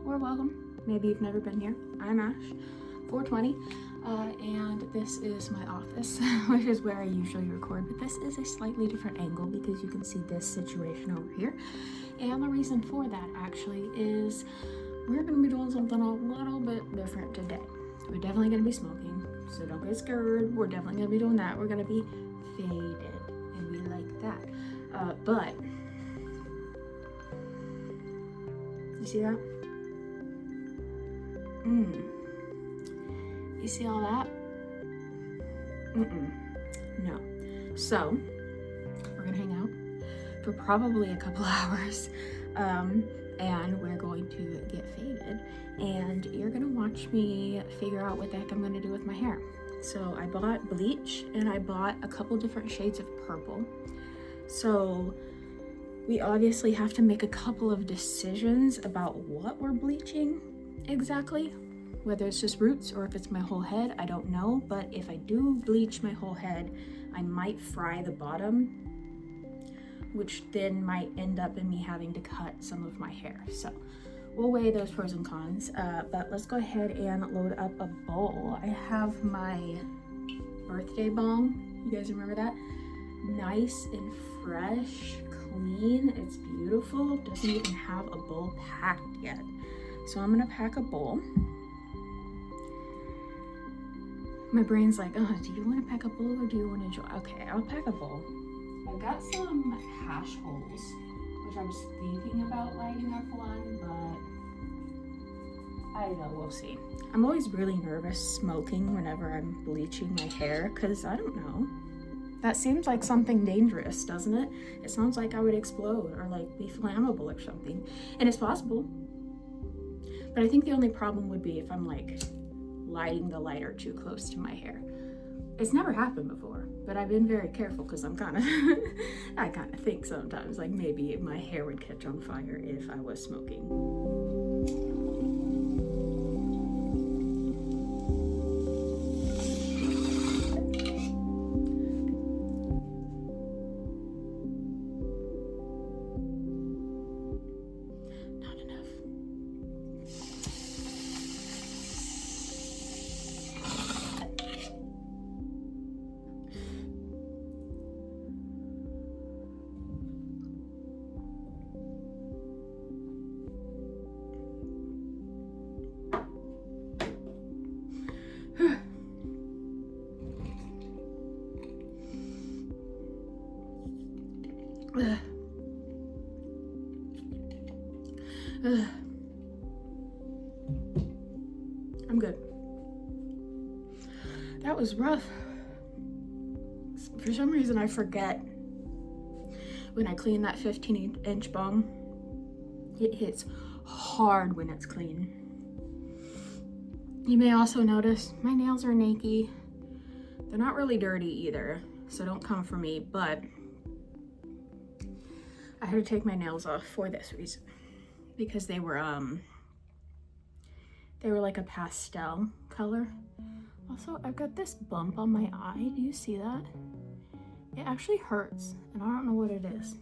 or welcome. Maybe you've never been here. I'm Ash, 420, and this is my office, which is where I usually record, but this is a slightly different angle because you can see this situation over here. And the reason for that actually is we're going to be doing something a little bit different today. We're definitely going to be smoking, so don't get scared. We're definitely going to be doing that. We're going to be faded, and we like that. But you see that? You see all that? No. So we're gonna hang out for probably a couple hours, and we're going to get faded, and you're gonna watch me figure out what the heck I'm gonna do with my hair. So I bought bleach and I bought a couple different shades of purple. So we obviously have to make a couple of decisions about what we're bleaching exactly, whether it's just roots or if it's my whole head, I don't know. But if I do bleach my whole head, I might fry the bottom, which then might end up in me having to cut some of my hair. So we'll weigh those pros and cons, but let's go ahead and load up a bowl. I have my birthday bong. You guys remember that? Nice and fresh, clean. It's beautiful. Doesn't even have a bowl packed yet. So I'm gonna pack a bowl. My brain's like, oh, do you want to pack a bowl or do you want to enjoy? Okay, I'll pack a bowl. I've got some hash holes, which I was thinking about lighting up one, but I don't know, we'll see. I'm always really nervous smoking whenever I'm bleaching my hair, because I don't know. That seems like something dangerous, doesn't it? It sounds like I would explode or like be flammable or something. And it's possible. But I think the only problem would be if I'm like lighting the lighter too close to my hair. It's never happened before, but I've been very careful because I kind of think sometimes like maybe my hair would catch on fire if I was smoking. I'm good. That was rough. For some reason I forget when I clean that 15-inch bong, it hits hard when it's clean. You may also notice my nails are naked. They're not really dirty either, so don't come for me, but I had to take my nails off for this reason, because they were like a pastel color. Also, I've got this bump on my eye. Do you see that? It actually hurts, and I don't know what it is.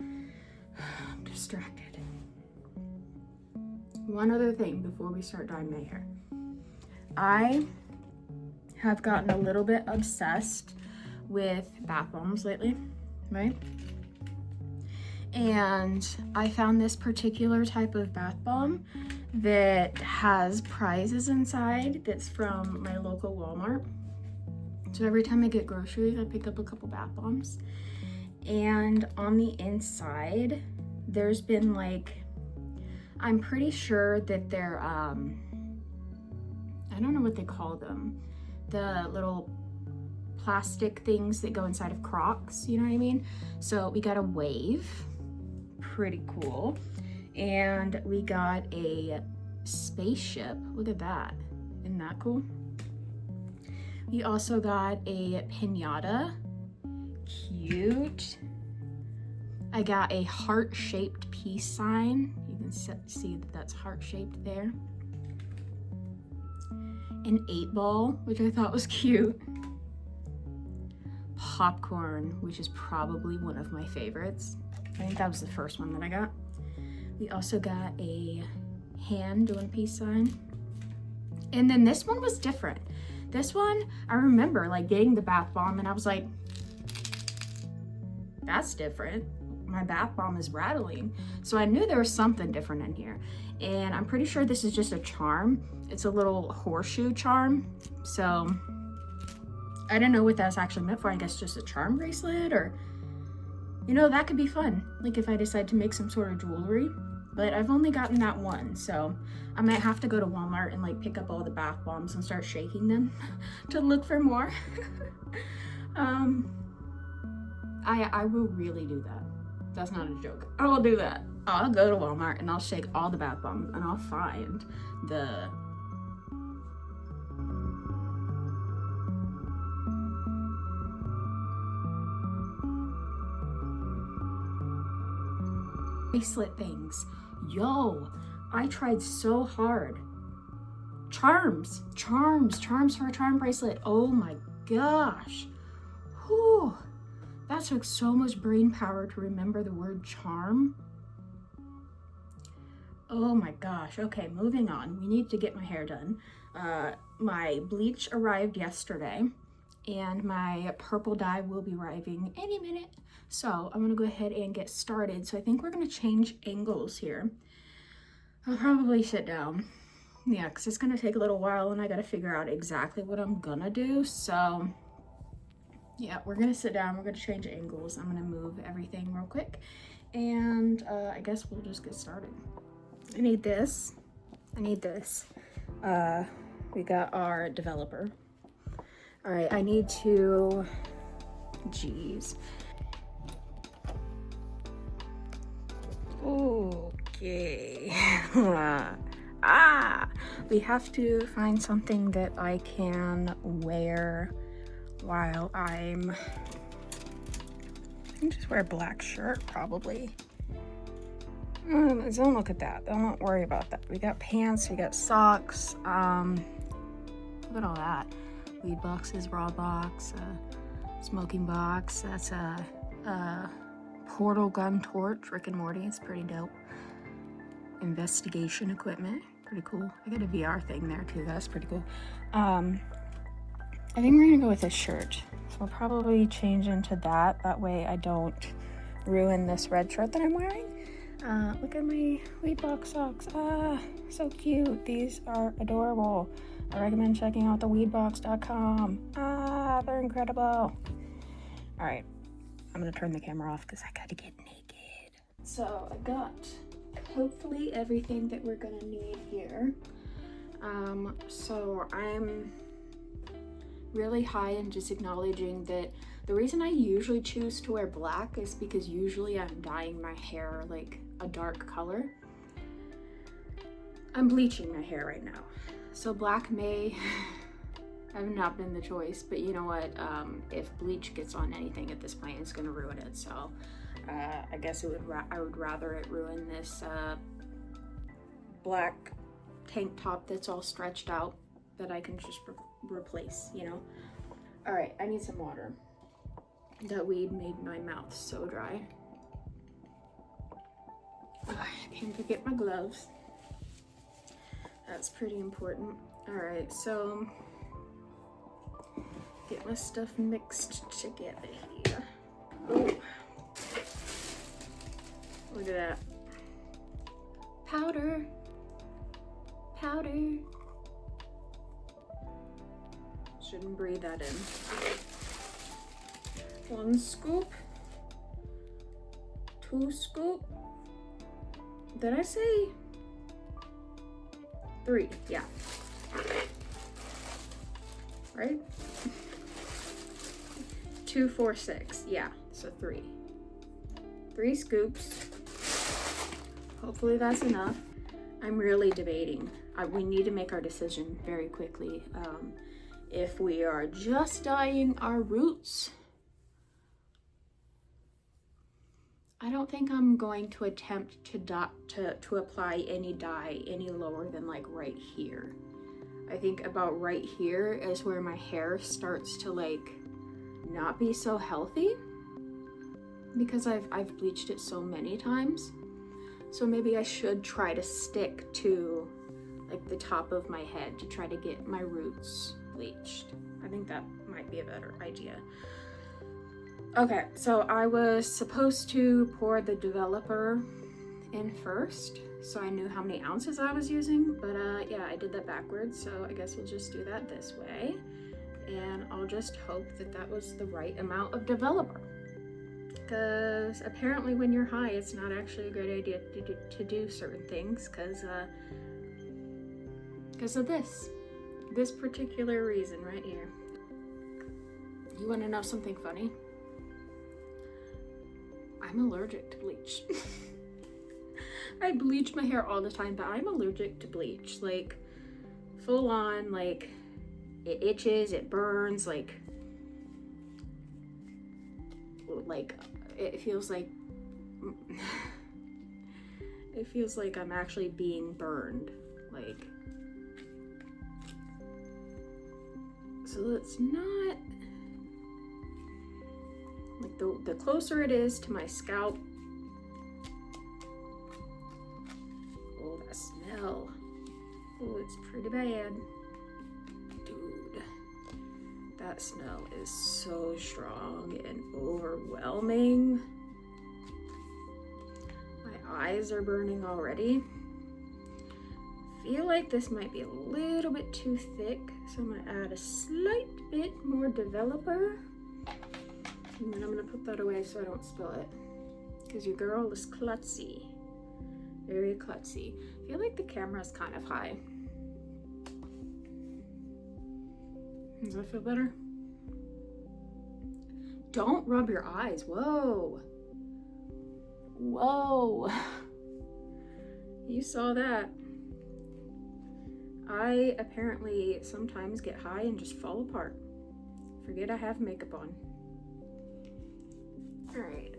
I'm distracted. One other thing before we start dyeing my hair. I have gotten a little bit obsessed with bath bombs lately, right? And I found this particular type of bath bomb that has prizes inside that's from my local Walmart. So every time I get groceries, I pick up a couple bath bombs. And on the inside, there's been like, I'm pretty sure that they're, I don't know what they call them. The little plastic things that go inside of Crocs, you know what I mean? So we got a wave, pretty cool. And we got a spaceship, look at that, isn't that cool? We also got a piñata, cute. I got a heart-shaped peace sign. You can see that that's heart-shaped there. An 8-ball, which I thought was cute. Popcorn, which is probably one of my favorites. I think that was the first one that I got. We also got a hand doing peace sign. And then this one was different. This one, I remember like getting the bath bomb and I was like, that's different. My bath bomb is rattling. So I knew there was something different in here. And I'm pretty sure this is just a charm. It's a little horseshoe charm. So I didn't know what that's actually meant for. I guess just a charm bracelet, or, you know, that could be fun. Like if I decide to make some sort of jewelry. But I've only gotten that one, so I might have to go to Walmart and like pick up all the bath bombs and start shaking them to look for more. I will really do that. That's not a joke. I will do that. I'll go to Walmart and I'll shake all the bath bombs and I'll find the bracelet things. Yo, I tried so hard. Charms for a charm bracelet. Oh my gosh. Whew. That took so much brain power to remember the word charm. Oh my gosh. Okay, moving on. We need to get my hair done. My bleach arrived yesterday and my purple dye will be arriving any minute. So I'm gonna go ahead and get started. So I think we're gonna change angles here. I'll probably sit down. Yeah, because it's gonna take a little while and I gotta figure out exactly what I'm gonna do. So yeah, we're gonna sit down, we're gonna change angles. I'm gonna move everything real quick. And I guess we'll just get started. I need this. We got our developer. All right, I need to, geez. Okay. We have to find something that I can wear while I can just wear a black shirt probably. Don't look at that. Don't worry about that. We got pants, we got socks. Look at all that. Weed boxes, raw box, smoking box. That's a portal gun torch, Rick and Morty. It's pretty dope. Investigation equipment, pretty cool. I got a VR thing there too. That's pretty cool. I think we're gonna go with this shirt. So I'll probably change into that. That way I don't ruin this red shirt that I'm wearing. Look at my weed box socks. So cute. These are adorable. I recommend checking out the weedbox.com. They're incredible. All right, I'm gonna turn the camera off because I gotta get naked. So I got hopefully everything that we're gonna need here. So I'm really high in just acknowledging that the reason I usually choose to wear black is because usually I'm dyeing my hair like a dark color. I'm bleaching my hair right now. So black may have not been the choice, but you know what? If bleach gets on anything at this point, it's gonna ruin it. So I guess I would rather it ruin this black tank top that's all stretched out that I can just replace, you know? All right, I need some water. That weed made my mouth so dry. I can't forget my gloves. That's pretty important. All right, so get my stuff mixed together here. Ooh. Look at that. Powder. Shouldn't breathe that in. 1 scoop. 2 scoop. Did I say 3? Yeah. Right? 2, 4, 6. Yeah, so 3. 3 scoops. Hopefully that's enough. I'm really debating. We need to make our decision very quickly. If we are just dyeing our roots, I don't think I'm going to attempt to apply any dye any lower than like right here. I think about right here is where my hair starts to like not be so healthy because I've bleached it so many times. So maybe I should try to stick to like the top of my head to try to get my roots bleached. I think that might be a better idea. Okay, so I was supposed to pour the developer in first, so I knew how many ounces I was using, but yeah, I did that backwards, so I guess we'll just do that this way. And I'll just hope that that was the right amount of developer. Because apparently when you're high, it's not actually a great idea to do certain things because of this particular reason right here. You want to know something funny? I'm allergic to bleach. I bleach my hair all the time, but I'm allergic to bleach. Like, full on, like, it itches, it burns, like it feels like I'm actually being burned, like, so it's not like the closer it is to my scalp. Oh, that smell. Oh, it's pretty bad. Dude, that smell is so strong and overwhelming. My eyes are burning already. Feel like this might be a little bit too thick, so I'm gonna add a slight bit more developer. And then I'm gonna put that away so I don't spill it. Because your girl is klutzy. Very klutzy. I feel like the camera's kind of high. Does that feel better? Don't rub your eyes. Whoa. Whoa. You saw that. I apparently sometimes get high and just fall apart. Forget I have makeup on. All right.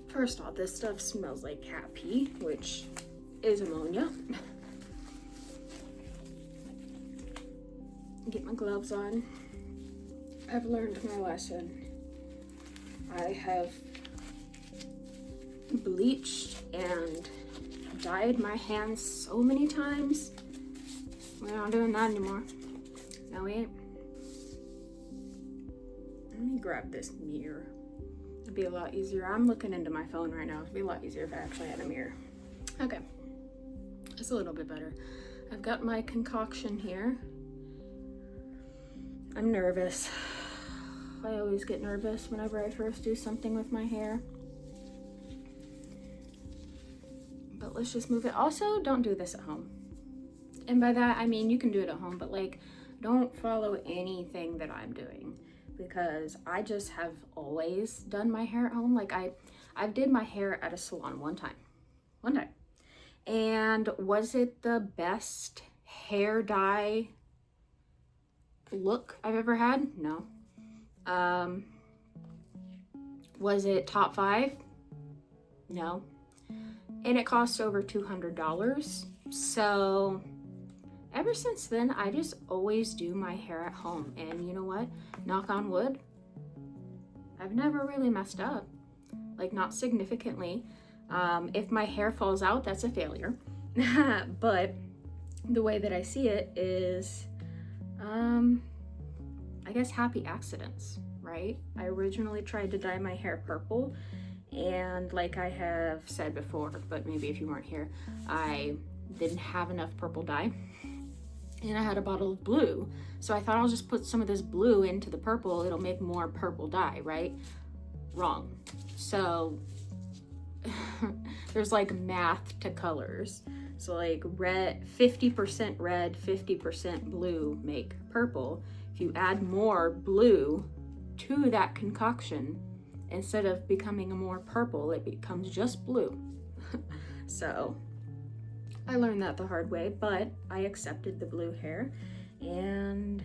First off, this stuff smells like cat pee, which is ammonia. Get my gloves on. I've learned my lesson. I have bleached and dyed my hands so many times. We're not doing that anymore. No, we ain't. Let me grab this mirror. It'd be a lot easier. I'm looking into my phone right now. It'd be a lot easier if I actually had a mirror. Okay, it's a little bit better. I've got my concoction here. I'm nervous. I always get nervous whenever I first do something with my hair. But let's just move it. Also, don't do this at home. And by that, I mean you can do it at home, but like, don't follow anything that I'm doing, because I just have always done my hair at home. Like I did my hair at a salon one time. And was it the best hair dye look I've ever had? No. Was it top 5? No. And it cost over $200. So ever since then, I just always do my hair at home. And you know what? Knock on wood, I've never really messed up. Like, not significantly. If my hair falls out, that's a failure. But the way that I see it is, I guess happy accidents, right? I originally tried to dye my hair purple, and like I have said before, but maybe if you weren't here, I didn't have enough purple dye, and I had a bottle of blue, so I thought I'll just put some of this blue into the purple, it'll make more purple dye, right? Wrong. So there's like math to colors. So like red, 50% red, 50% blue make purple. If you add more blue to that concoction, instead of becoming a more purple, it becomes just blue. So I learned that the hard way, but I accepted the blue hair, and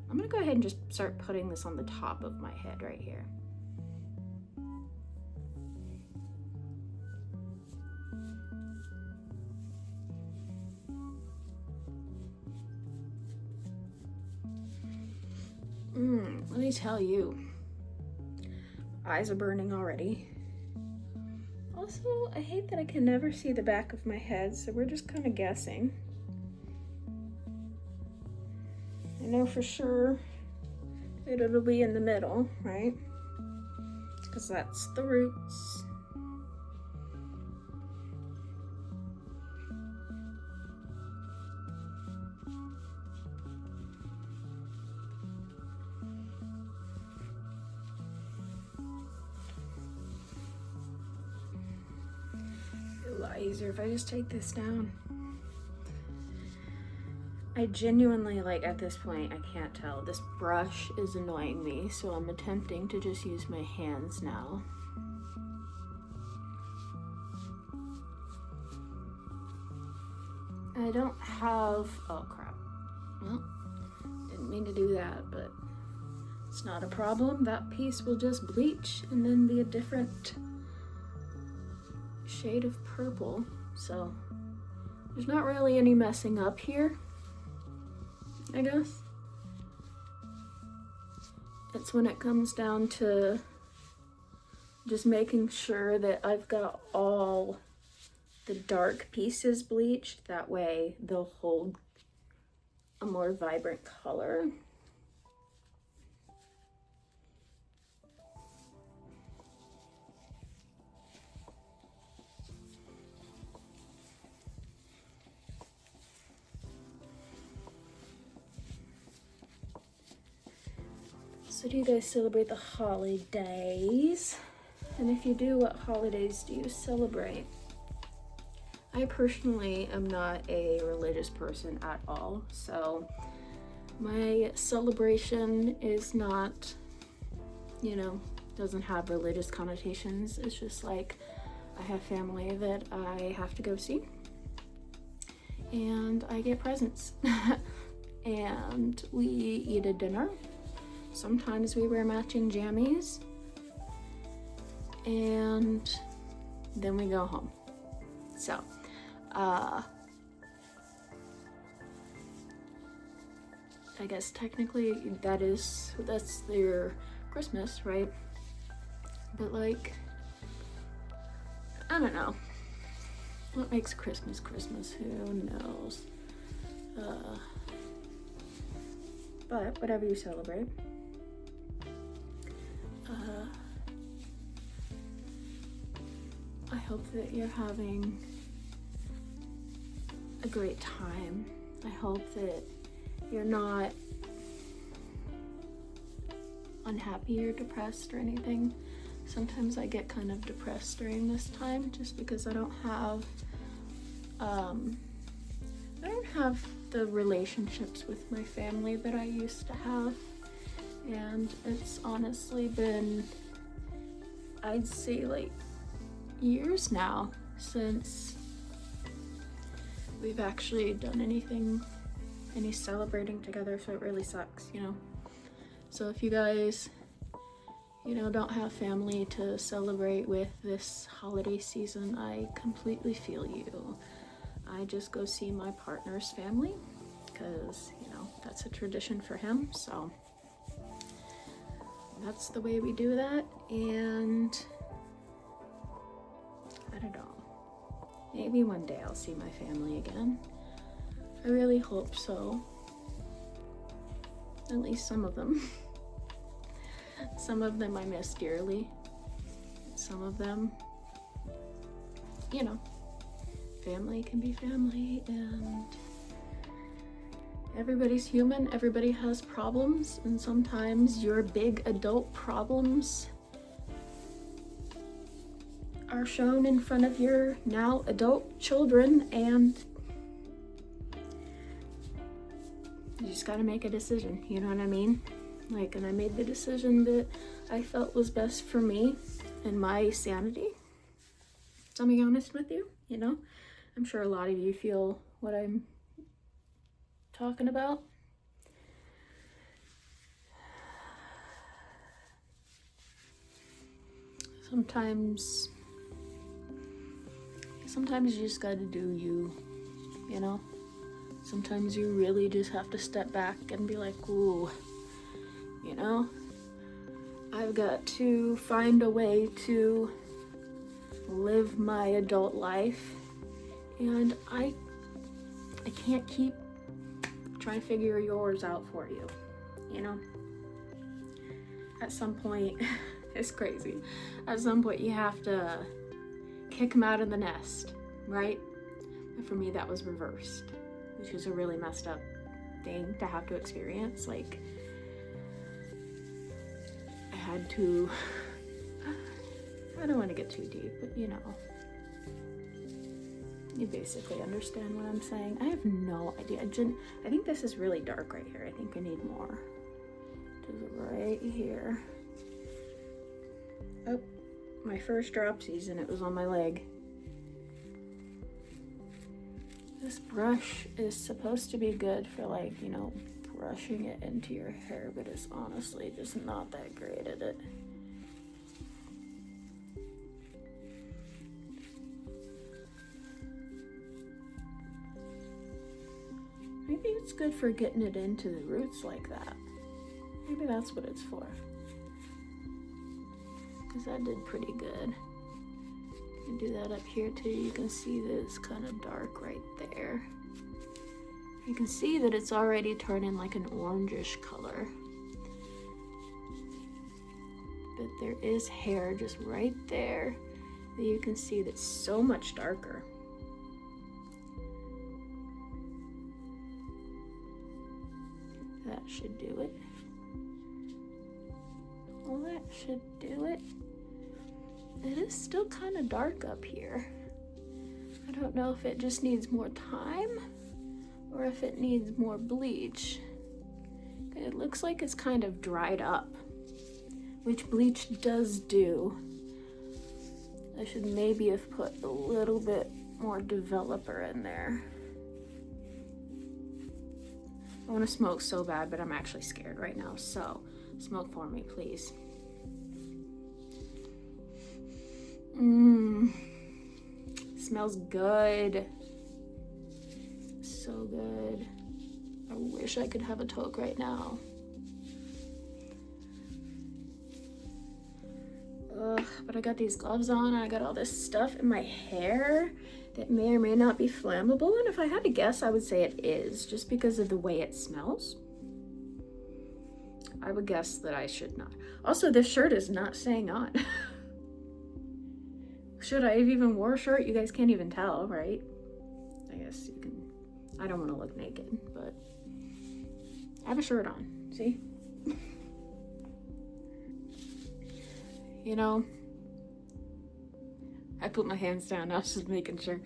I'm gonna go ahead and just start putting this on the top of my head right here. Let me tell you, eyes are burning already. Also, I hate that I can never see the back of my head, so we're just kind of guessing. I know for sure that it'll be in the middle, right? Because that's the roots. A lot easier if I just take this down. I genuinely, like, at this point, I can't tell. This brush is annoying me, so I'm attempting to just use my hands now. I don't have, oh crap. Well, didn't mean to do that, but it's not a problem. That piece will just bleach and then be a different shade of purple. So there's not really any messing up here, I guess. It's when it comes down to just making sure that I've got all the dark pieces bleached. That way they'll hold a more vibrant color. So do you guys celebrate the holidays? And if you do, what holidays do you celebrate? I personally am not a religious person at all, so my celebration is not, you know, doesn't have religious connotations. It's just like I have family that I have to go see, and I get presents, and we eat a dinner. Sometimes we wear matching jammies, and then we go home. So, I guess technically that's their Christmas, right? But like, I don't know. What makes Christmas Christmas? Who knows? But whatever you celebrate. I hope that you're having a great time. I hope that you're not unhappy or depressed or anything. Sometimes I get kind of depressed during this time just because I don't have the relationships with my family that I used to have. And it's honestly been, I'd say, like years now since we've actually done any celebrating together, so it really sucks, you know. So if you guys, you know, don't have family to celebrate with this holiday season, I completely feel you. I just go see my partner's family because, you know, that's a tradition for him, so that's the way we do that. And I don't know, maybe one day I'll see my family again. I really hope so. At least some of them. Some of them I miss dearly. Some of them, you know, family can be family, and everybody's human. Everybody has problems, and sometimes your big adult problems are shown in front of your now adult children, and you just gotta make a decision, you know what I mean? Like, and I made the decision that I felt was best for me and my sanity. So I'm being honest with you, you know? I'm sure a lot of you feel what I'm talking about. Sometimes you just gotta do you, you know? Sometimes you really just have to step back and be like, ooh, you know? I've got to find a way to live my adult life, and I can't keep trying to figure yours out for you, you know? At some point, it's crazy. At some point you have to kick them out of the nest, right? And for me that was reversed, which is a really messed up thing to have to experience. Like, I had to, I don't want to get too deep, but you know, you basically understand what I'm saying. I have no idea. I think this is really dark right here. I think I need more. Just right here. Oh, my first drop season, it was on my leg. This brush is supposed to be good for, like, you know, brushing it into your hair, but it's honestly just not that great at it. Maybe it's good for getting it into the roots like that. Maybe that's what it's for. Because that did pretty good. You can do that up here too. You can see that it's kind of dark right there. You can see that it's already turning like an orangish color. But there is hair just right there that you can see that's so much darker. That should do it. Well, that should do it. It is still kind of dark up here. I don't know if it just needs more time or if it needs more bleach. It looks like it's kind of dried up, which bleach does do. I should maybe have put a little bit more developer in there. I want to smoke so bad, but I'm actually scared right now, so smoke for me, please. Smells good. So good. I wish I could have a toke right now. But I got these gloves on and I got all this stuff in my hair that may or may not be flammable, and if I had to guess, I would say it is, just because of the way it smells. I would guess that I should not. Also, this shirt is not staying on. Should I have even wore a shirt? You guys can't even tell, right? I guess you can. I don't want to look naked, but I have a shirt on, see? You know, I put my hands down, I was just making sure.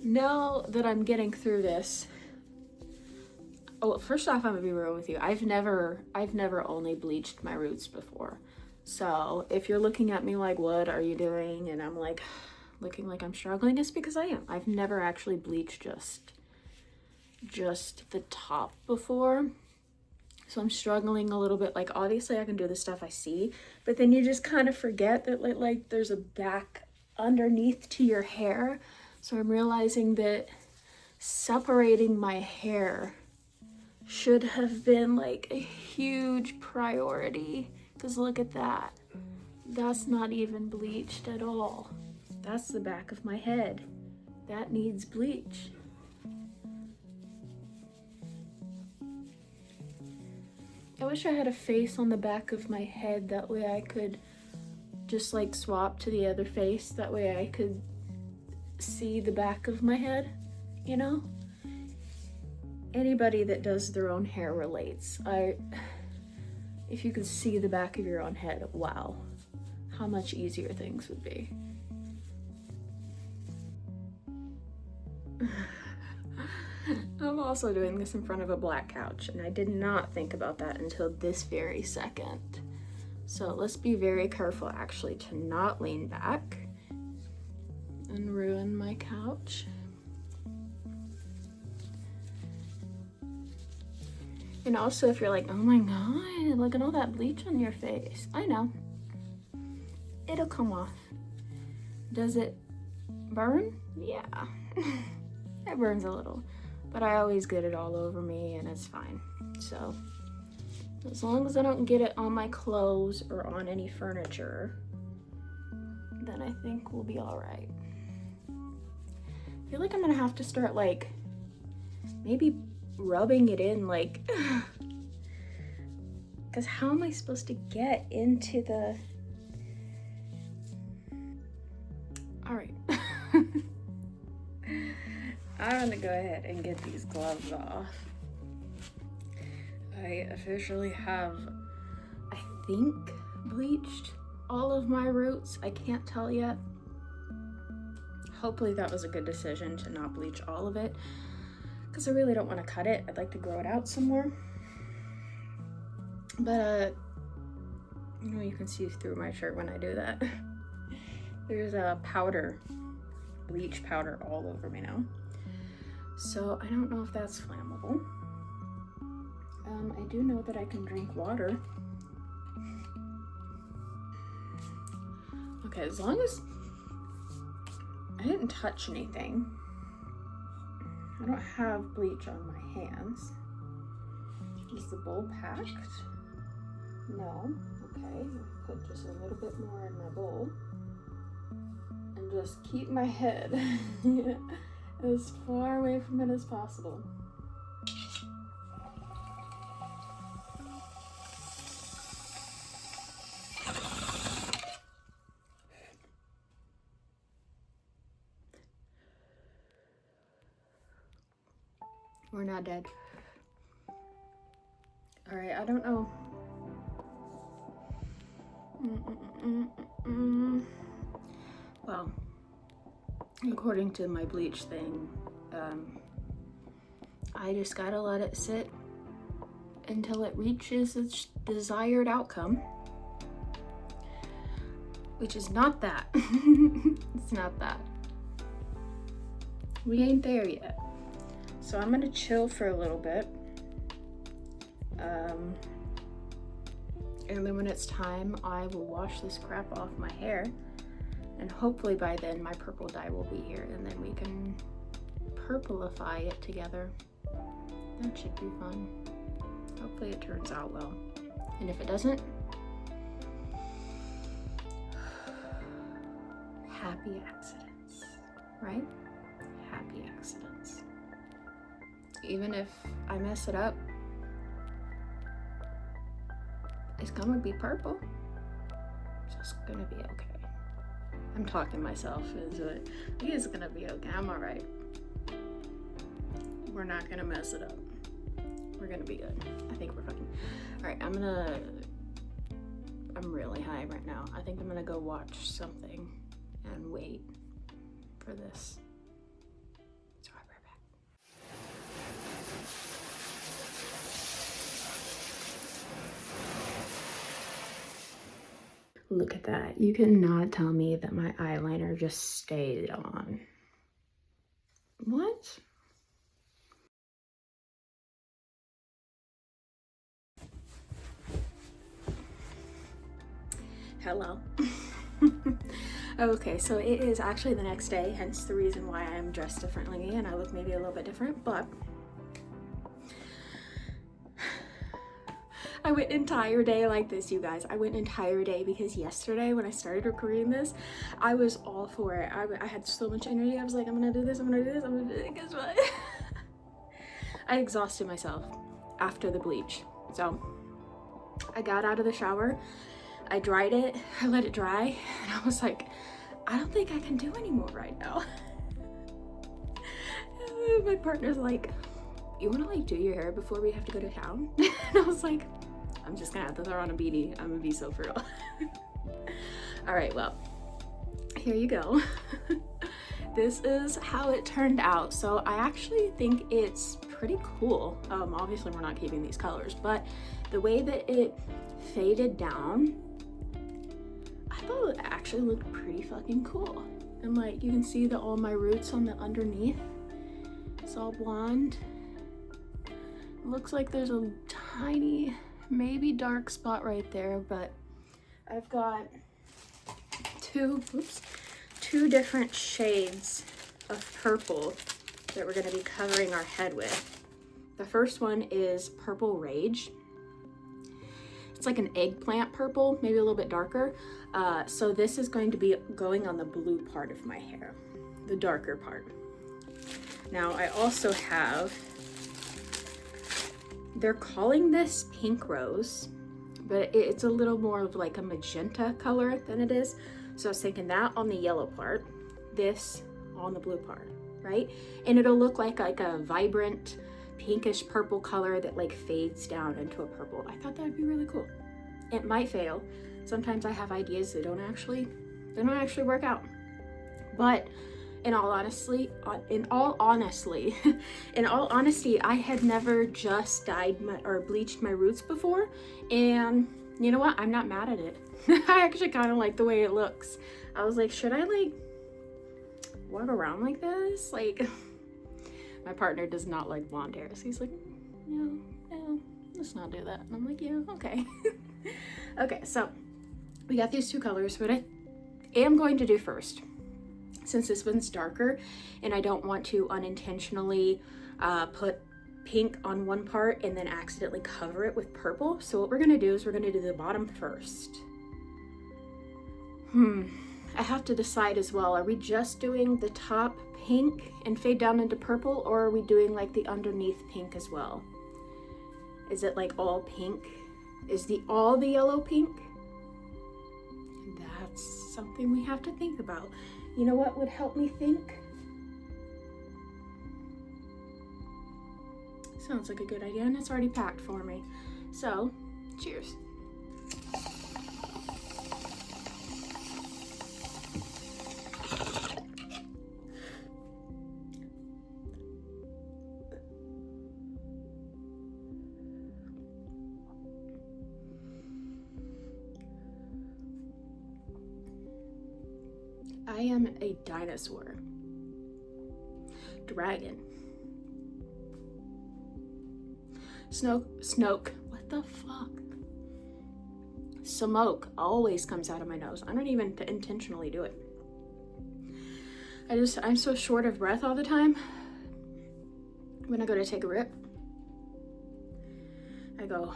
Now that I'm getting through this, oh, first off, I'm gonna be real with you. I've never only bleached my roots before. So if you're looking at me like, what are you doing? And I'm like, looking like I'm struggling, it's because I am. I've never actually bleached just the top before. So I'm struggling a little bit. Like, obviously I can do the stuff I see, but then you just kind of forget that like there's a back underneath to your hair. So I'm realizing that separating my hair should have been like a huge priority, because look at that. That's not even bleached at all. That's the back of my head. That needs bleach. I wish I had a face on the back of my head, that way I could just like swap to the other face. That way I could see the back of my head, you know? Anybody that does their own hair relates. If you could see the back of your own head, wow, how much easier things would be. I'm also doing this in front of a black couch, and I did not think about that until this very second. So let's be very careful actually to not lean back and ruin my couch. And also, if you're like, oh my god, look at all that bleach on your face. I know. It'll come off. Does it burn? Yeah. It burns a little. But I always get it all over me and it's fine. So, as long as I don't get it on my clothes or on any furniture, then I think we'll be all right. I feel like I'm gonna have to start like maybe rubbing it in, like, because how am I supposed to get into the... All right. I'm gonna go ahead and get these gloves off. I officially have, I think, bleached all of my roots. I can't tell yet. Hopefully that was a good decision to not bleach all of it, because I really don't want to cut it. I'd like to grow it out some more. But you know, you can see through my shirt when I do that. There's a powder, bleach powder all over me now. So I don't know if that's flammable. I do know that I can drink water. Okay, as long as I didn't touch anything. I don't have bleach on my hands. Is the bowl packed? No. Okay, put just a little bit more in my bowl. And just keep my head as far away from it as possible. We're not dead. All right, I don't know. Well, according to my bleach thing, I just gotta let it sit until it reaches its desired outcome, which is not that. It's not that. We ain't there yet. So I'm gonna chill for a little bit. And then when it's time, I will wash this crap off my hair. And hopefully by then my purple dye will be here, and then we can purplify it together. That should be fun. Hopefully it turns out well. And if it doesn't, happy accidents, right? Happy accidents. Even if I mess it up, it's gonna be purple. So it's gonna be okay. I'm talking to myself, it's gonna be okay. I'm all right. We're not gonna mess it up. We're gonna be good. I think we're fine. All right, I'm really high right now. I think I'm gonna go watch something and wait for this. So I'll be right back. Look at that. You cannot tell me that my eyeliner just stayed on. What? Hello. Okay, so it is actually the next day, hence the reason why I'm dressed differently and I look maybe a little bit different, but I went an entire day like this, you guys. I went an entire day because yesterday when I started recording this, I was all for it. I had so much energy. I was like, I'm gonna do this, I'm gonna do this, I'm gonna do it. Guess what? I exhausted myself after the bleach. So I got out of the shower, I dried it, I let it dry, and I was like, I don't think I can do anymore right now. My partner's like, you wanna like do your hair before we have to go to town? And I was like, I'm just gonna have to throw on a beanie. I'm gonna be so for real. All right, well, here you go. This is how it turned out. So I actually think it's pretty cool. Obviously we're not keeping these colors, but the way that it faded down, I thought it actually looked pretty fucking cool. And like, you can see that all my roots on the underneath, it's all blonde. It looks like there's a tiny, maybe dark spot right there, but I've got two different shades of purple that we're gonna be covering our head with. The first one is Purple Rage. it's like an eggplant purple, maybe a little bit darker. So this is going to be going on the blue part of my hair, the darker part. Now I also have, they're calling this pink rose, but it's a little more of like a magenta color than it is. So I was thinking that on the yellow part, this on the blue part, right? And it'll look like a vibrant pinkish purple color that like fades down into a purple. I thought that'd be really cool. It might fail. Sometimes I have ideas that don't actually work out. But in all honesty, I had never just dyed or bleached my roots before, and you know what? I'm not mad at it. I actually kind of like the way it looks. I was like, should I like walk around like this? Like, my partner does not like blonde hair, so he's like, no, let's not do that. And I'm like, yeah, okay. Okay, so we got these two colors. What I am going to do first, since this one's darker and I don't want to unintentionally put pink on one part and then accidentally cover it with purple. So what we're gonna do is we're gonna do the bottom first. I have to decide as well, are we just doing the top pink and fade down into purple, or are we doing like the underneath pink as well? Is it like all pink? Is all the yellow pink? That's something we have to think about. You know what would help me think? Sounds like a good idea, and it's already packed for me. So, cheers. I am a dinosaur. Dragon. Snoke. What the fuck? Smoke always comes out of my nose. I don't even intentionally do it. I'm so short of breath all the time. When I go to take a rip, I go,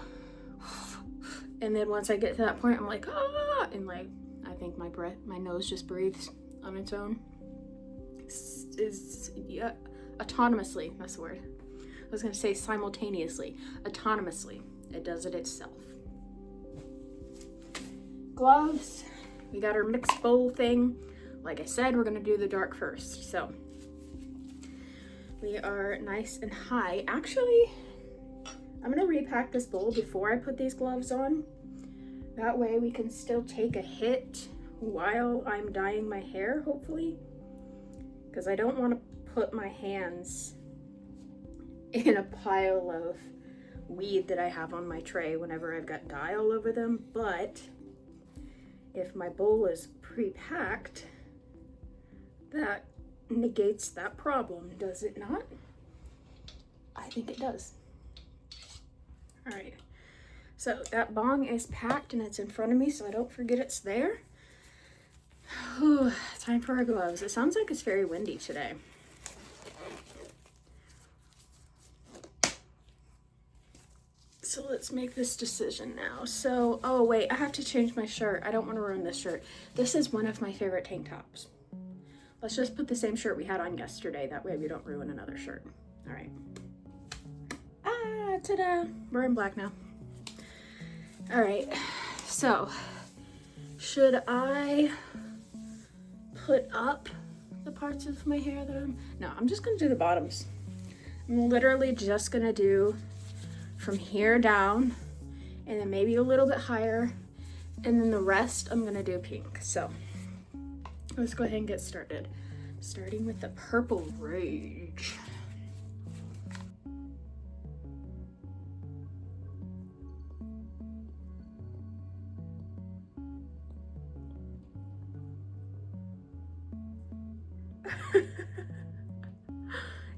and then once I get to that point, I'm like, ah, and like, I think my nose just breathes on its own. Yeah, autonomously, that's the word. I was gonna say simultaneously. Autonomously, it does it itself. Gloves, we got our mixed bowl thing. Like I said, we're gonna do the dark first. So we are nice and high. Actually, I'm gonna repack this bowl before I put these gloves on. That way we can still take a hit while I'm dyeing my hair, hopefully. Because I don't want to put my hands in a pile of weed that I have on my tray whenever I've got dye all over them. But if my bowl is pre-packed, that negates that problem, does it not? I think it does. All right. So that bong is packed and it's in front of me so I don't forget it's there. Whew, time for our gloves. It sounds like it's very windy today. So let's make this decision now. So, oh wait, I have to change my shirt. I don't want to ruin this shirt. This is one of my favorite tank tops. Let's just put the same shirt we had on yesterday. That way we don't ruin another shirt. All right. Ah, ta-da. We're in black now. All right, so should I put up the parts of my hair that I'm just gonna do the bottoms. I'm literally just gonna do from here down and then maybe a little bit higher, and then the rest I'm gonna do pink. So let's go ahead and get started. Starting with the Purple Rage.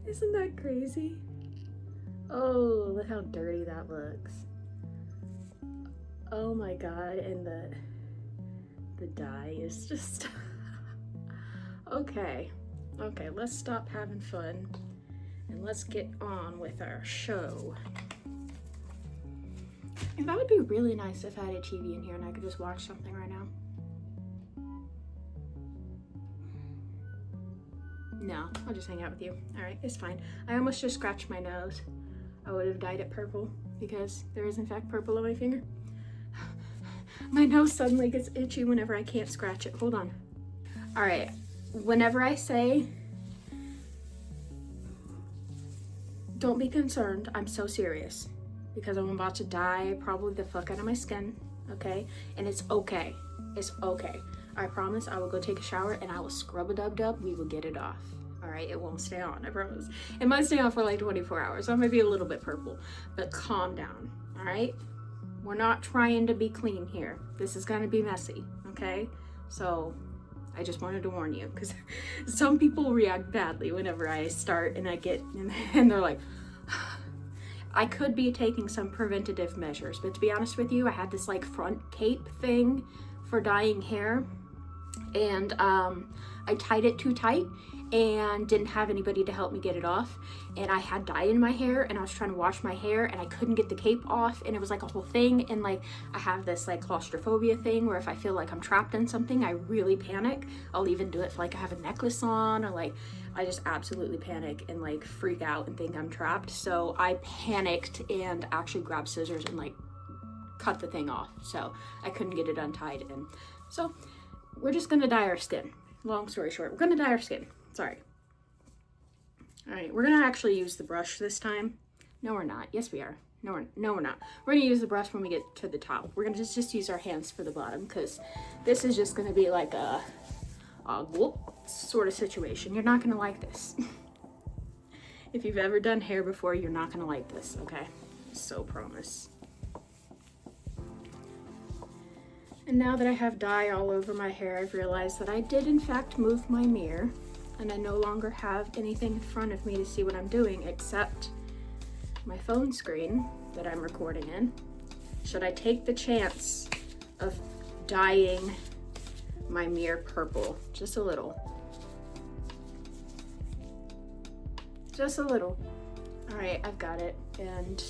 Isn't that crazy? Oh, look how dirty that looks. Oh my god, and the dye is just okay, let's stop having fun and let's get on with our show. And that would be really nice if I had a TV in here and I could just watch something right now. No, I'll just hang out with you. All right, it's fine. I almost just scratched my nose. I would have dyed it purple because there is in fact purple on my finger. My nose suddenly gets itchy whenever I can't scratch it. Hold on. All right, whenever I say, don't be concerned, I'm so serious because I'm about to dye probably the fuck out of my skin, okay? And it's okay. It's okay. I promise I will go take a shower and I will scrub a dub. We will get it off. All right, it won't stay on, I promise. It might stay on for like 24 hours. So I might be a little bit purple, but calm down, all right? We're not trying to be clean here. This is gonna be messy, okay? So I just wanted to warn you because some people react badly whenever I start and I get, and they're like, I could be taking some preventative measures, but to be honest with you, I had this like front cape thing for dyeing hair, and I tied it too tight and didn't have anybody to help me get it off, and I had dye in my hair and I was trying to wash my hair and I couldn't get the cape off, and it was like a whole thing. And like I have this like claustrophobia thing where if I feel like I'm trapped in something, I really panic. I'll even do it for like I have a necklace on, or like I just absolutely panic and like freak out and think I'm trapped. So I panicked and actually grabbed scissors and like cut the thing off, so I couldn't get it untied. And so we're just gonna dye our skin. Long story short, we're gonna dye our skin. Sorry. All right, we're gonna actually use the brush this time. No, we're not. Yes, we are. No, we're not. We're gonna use the brush when we get to the top. We're gonna just use our hands for the bottom because this is just gonna be like a whoop sort of situation. You're not gonna like this. If you've ever done hair before, you're not gonna like this, okay? So promise. And now that I have dye all over my hair, I've realized that I did in fact move my mirror, and I no longer have anything in front of me to see what I'm doing except my phone screen that I'm recording in. Should I take the chance of dyeing my mirror purple? Just a little. Just a little. All right, I've got it, and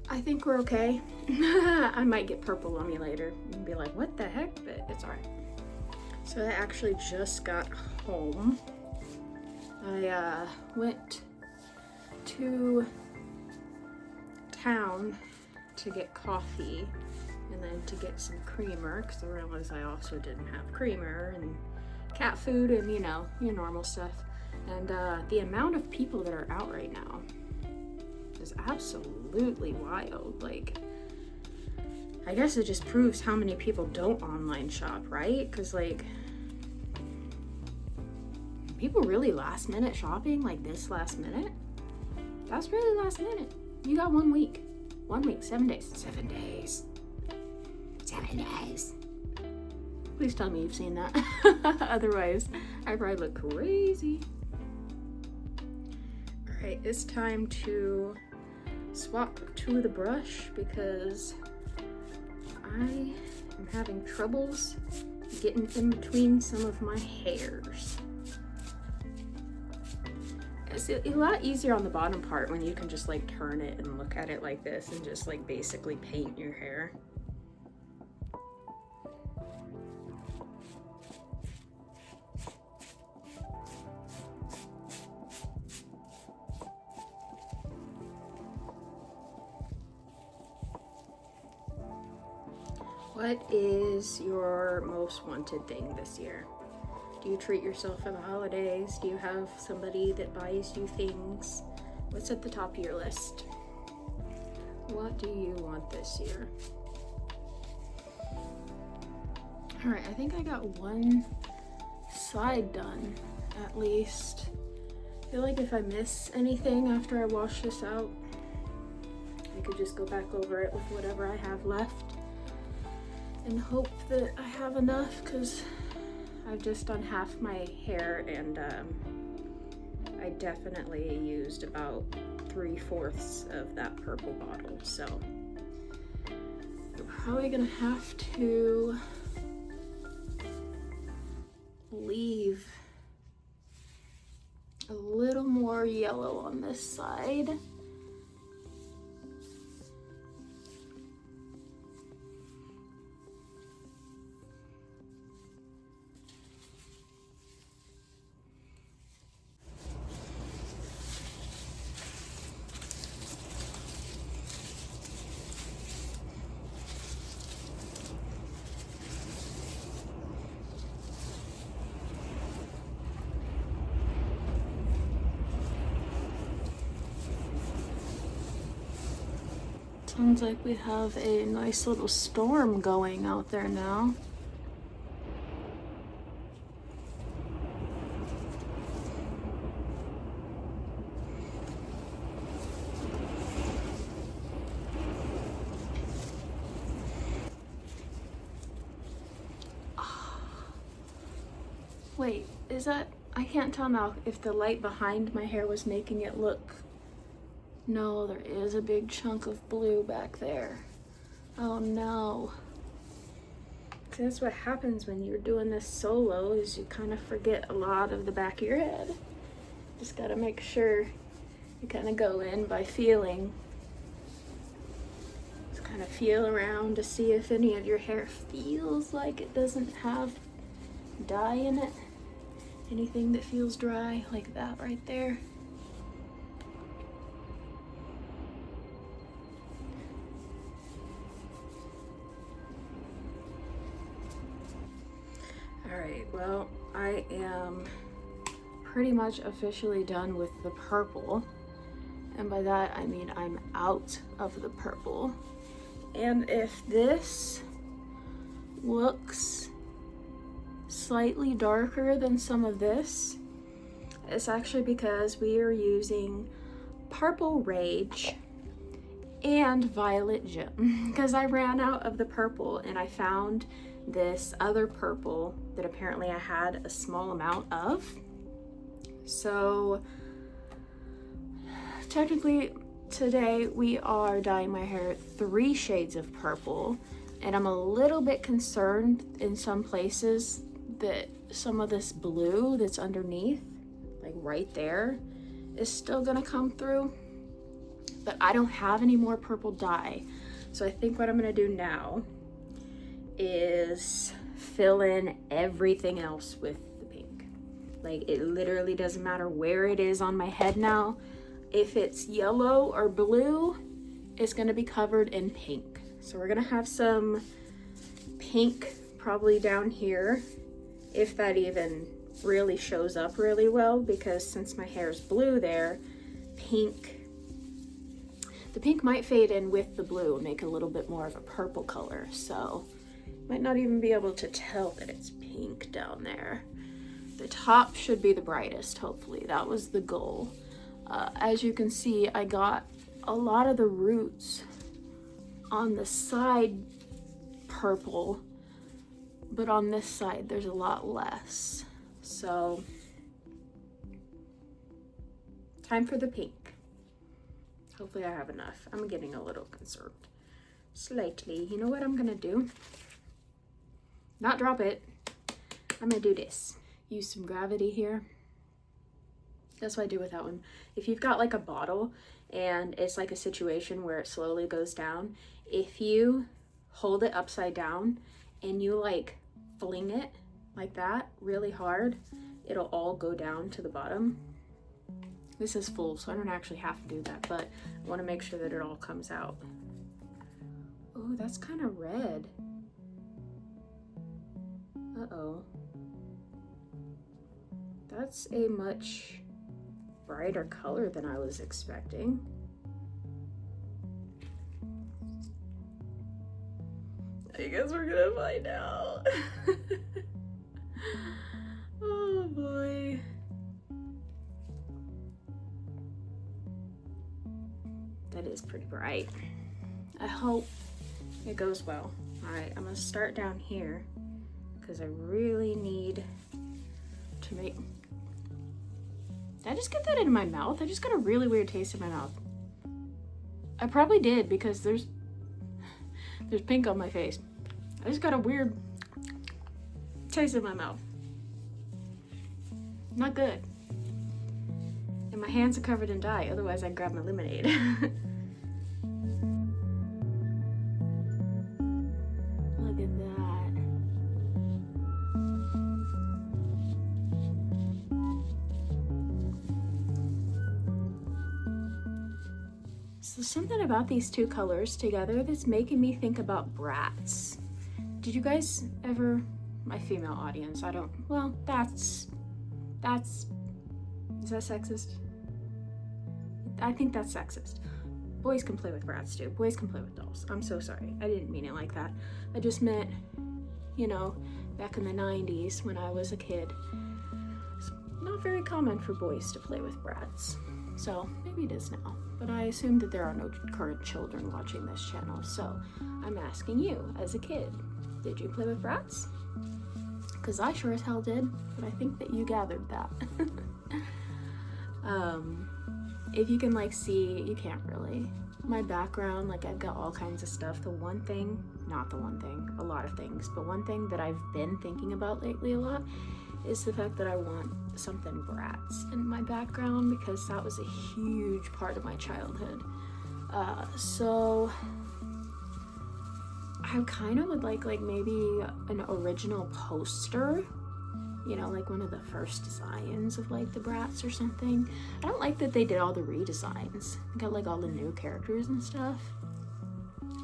I think we're okay. I might get purple on me later and be like, what the heck? But it's all right. So I actually just got home. I went to town to get coffee and then to get some creamer because I realized I also didn't have creamer and cat food and you know, your normal stuff. And the amount of people that are out right now is absolutely wild. Like, I guess it just proves how many people don't online shop, right? Because like, people really last minute shopping like this last minute? That's really last minute. You got 1 week. 1 week, 7 days. 7 days. 7 days. Please tell me you've seen that. Otherwise, I probably look crazy. All right, it's time to swap to the brush because I am having troubles getting in between some of my hairs. It's a lot easier on the bottom part when you can just like turn it and look at it like this and just like basically paint your hair. What is your most wanted thing this year? Do you treat yourself for the holidays? Do you have somebody that buys you things? What's at the top of your list? What do you want this year? All right, I think I got one side done, at least. I feel like if I miss anything after I wash this out, I could just go back over it with whatever I have left and hope that I have enough, because I've just done half my hair and I definitely used about 3/4 of that purple bottle, so we're probably gonna have to leave a little more yellow on this side. Sounds like we have a nice little storm going out there now. Wait, is that, I can't tell now if the light behind my hair was making it look. No, there is a big chunk of blue back there. Oh no. See, that's what happens when you're doing this solo, is you kind of forget a lot of the back of your head. Just gotta make sure you kind of go in by feeling. Just kind of feel around to see if any of your hair feels like it doesn't have dye in it. Anything that feels dry, like that right there. Alright, well, I am pretty much officially done with the purple. And by that, I mean I'm out of the purple. And if this looks slightly darker than some of this, it's actually because we are using Purple Rage and Violet Gem. Because I ran out of the purple and I found this other purple that apparently I had a small amount of. So technically today we are dyeing my hair 3 shades of purple, and I'm a little bit concerned in some places that some of this blue that's underneath, like right there, is still gonna come through. But I don't have any more purple dye, so I think what I'm gonna do now is fill in everything else with the pink. Like, it literally doesn't matter where it is on my head now. If it's yellow or blue, it's gonna be covered in pink. So we're gonna have some pink probably down here, if that even really shows up really well, because since my hair is blue there, the pink might fade in with the blue and make a little bit more of a purple color. So might not even be able to tell that it's pink down there. The top should be the brightest, hopefully. That was the goal. As you can see, I got a lot of the roots on the side purple, but on this side there's a lot less. So time for the pink. Hopefully I have enough. I'm getting a little concerned. Slightly. You know what I'm gonna do? Not drop it. I'm gonna do this. Use some gravity here. That's what I do with that one. If you've got like a bottle and it's like a situation where it slowly goes down, if you hold it upside down and you like fling it like that really hard, it'll all go down to the bottom. This is full, so I don't actually have to do that, but I want to make sure that it all comes out. Oh, that's kind of red. Uh-oh. That's a much brighter color than I was expecting. I guess we're gonna find out. Oh boy. That is pretty bright. I hope it goes well. All right, I'm gonna start down here because I really need to make... Did I just get that in my mouth? I just got a really weird taste in my mouth. I probably did, because there's pink on my face. I just got a weird taste in my mouth. Not good. And my hands are covered in dye, otherwise I'd grab my lemonade. Look at that. So something about these two colors together that's making me think about Bratz. Did you guys ever, my female audience, I don't, well, that's, is that sexist? I think that's sexist. boys can play with Bratz too. Boys can play with dolls. I'm so sorry. I didn't mean it like that. I just meant, you know, back in the 90s when I was a kid, it's not very common for boys to play with Bratz. So maybe it is now. But I assume that there are no current children watching this channel. So I'm asking you, as a kid, did you play with Bratz? Because I sure as hell did, but I think that you gathered that. If you can like see, you can't really. My background, like I've got all kinds of stuff. A lot of things, but one thing that I've been thinking about lately a lot is the fact that I want something Bratz in my background because that was a huge part of my childhood. So I kind of would like maybe an original poster, you know, like one of the first designs of like the Bratz or something. I don't like that they did all the redesigns. They got like all the new characters and stuff.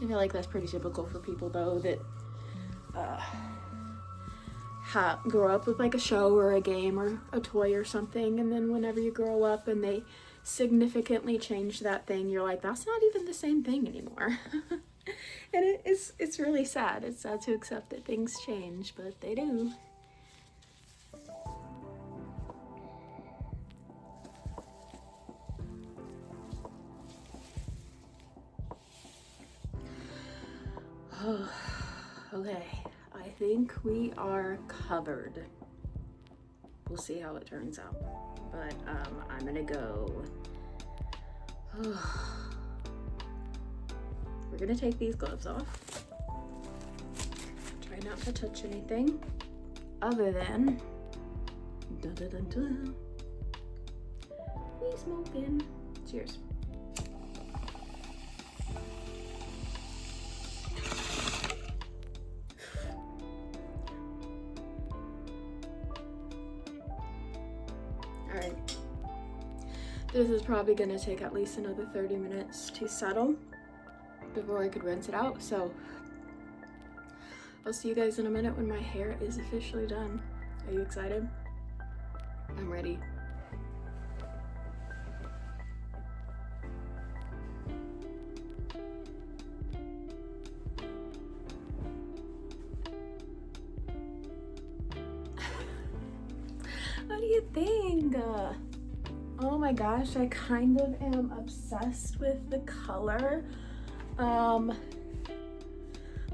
I feel like that's pretty typical for people though that grow up with like a show or a game or a toy or something, and then whenever you grow up and they significantly change that thing, you're like, that's not even the same thing anymore. And it's really sad. It's sad to accept that things change, but they do. Oh, okay. I think we are covered. We'll see how it turns out. But I'm gonna go. We're gonna take these gloves off. Try not to touch anything other than we smoking. Cheers. Alright, this is probably gonna take at least another 30 minutes to settle before I could rinse it out, so I'll see you guys in a minute when my hair is officially done. Are you excited? I'm ready. What do you think? Oh my gosh, I kind of am obsessed with the color.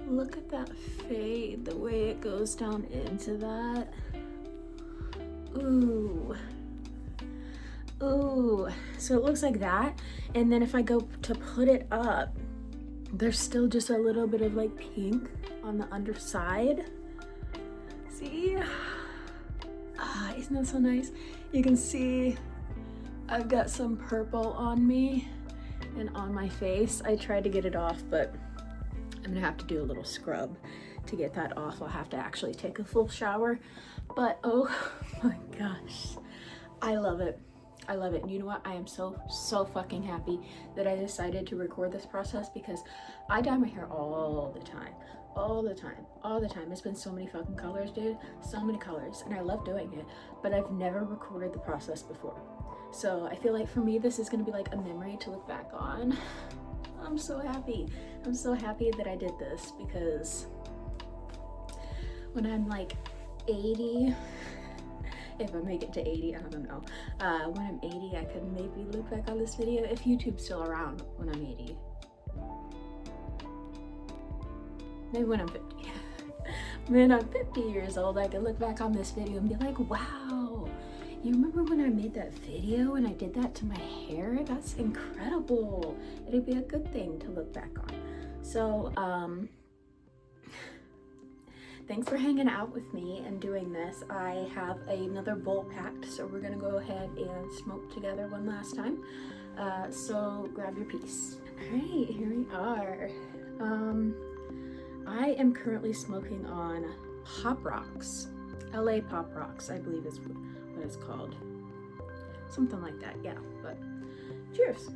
Look at that fade, the way it goes down into that. Ooh. Ooh. So it looks like that, and then if I go to put it up, there's still just a little bit of like pink on the underside. See? Isn't that so nice? You can see I've got some purple on me and on my face. I tried to get it off, but I'm gonna have to do a little scrub to get that off. I'll have to actually take a full shower, but oh my gosh, I love it. I love it. And you know what? I am so fucking happy that I decided to record this process because I dye my hair all the time. All the time. It's been so many fucking colors, dude. So many colors. And I love doing it, but I've never recorded the process before. So I feel like for me, this is gonna be like a memory to look back on. I'm so happy. I'm so happy that I did this because when I'm like 80, if I make it to 80, I don't know. When I'm 80, I could maybe look back on this video if YouTube's still around when I'm 80. Maybe when I'm 50. When I'm 50 years old, I can look back on this video and be like, wow, you remember when I made that video and I did that to my hair? That's incredible. It'd be a good thing to look back on. So, thanks for hanging out with me and doing this. I have another bowl packed, so we're gonna go ahead and smoke together one last time. So grab your piece. All right, here we are. I am currently smoking on Pop Rocks. LA Pop Rocks, I believe is what it's called. Something like that, yeah, but cheers.